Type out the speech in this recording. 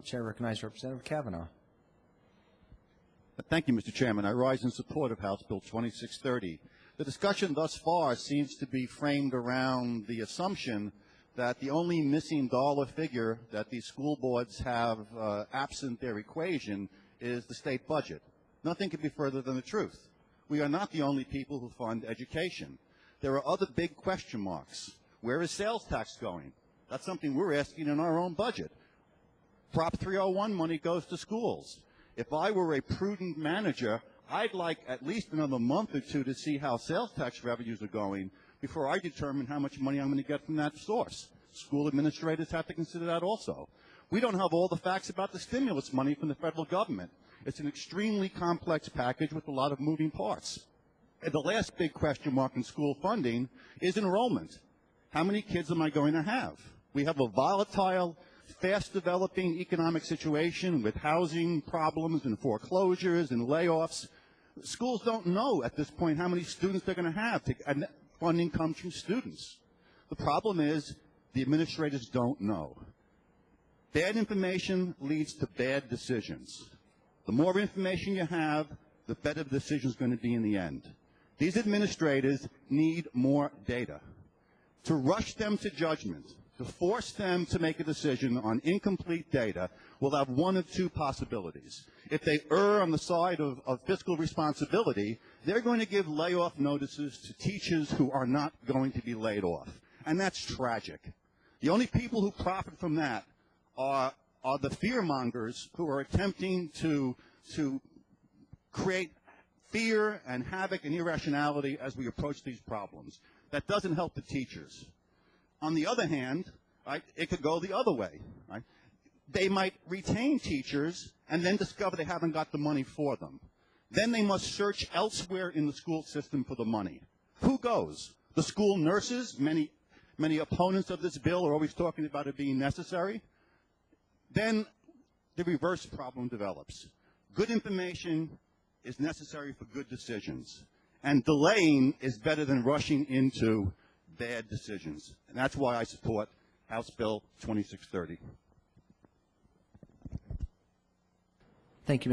Chair recognizes Representative Kavanagh. Thank you, Mr. Chairman. I rise in support of House Bill 2630. The discussion thus far seems to be framed around the assumption that the only missing dollar figure that these school boards have absent their equation is the state budget. Nothing could be further than the truth. We are not the only people who fund education. There are other big question marks. Where is sales tax going? That's something we're asking in our own budget. Prop 301 money goes to schools. If I were a prudent manager, I'd like at least another month or two to see how sales tax revenues are going before I determine how much money I'm going to get from that source. School administrators have to consider that also. We don't have all the facts about the stimulus money from the federal government. It's an extremely complex package with a lot of moving parts. And the last big question mark in school funding is enrollment. How many kids am I going to have? We have a volatile, fast-developing economic situation with housing problems and foreclosures and layoffs. Schools don't know at this point how many students they're going to have, and funding comes from students. The problem is the administrators don't know. Bad information leads to bad decisions. The more information you have, the better the decision is going to be in the end. These administrators need more data. To rush them to judgment, to force them to make a decision on incomplete data will have one of two possibilities. If they err on the side of fiscal responsibility, they're going to give layoff notices to teachers who are not going to be laid off. And that's tragic. The only people who profit from that are the fearmongers who are attempting to create fear and havoc and irrationality as we approach these problems. That doesn't help the teachers. On the other hand, right, it could go the other way. Right? They might retain teachers and then discover they haven't got the money for them. Then they must search elsewhere in the school system for the money. Who goes? The school nurses? Many opponents of this bill are always talking about it being necessary. Then the reverse problem develops. Good information is necessary for good decisions. And delaying is better than rushing into bad decisions. And that's why I support House Bill 2630. Thank you,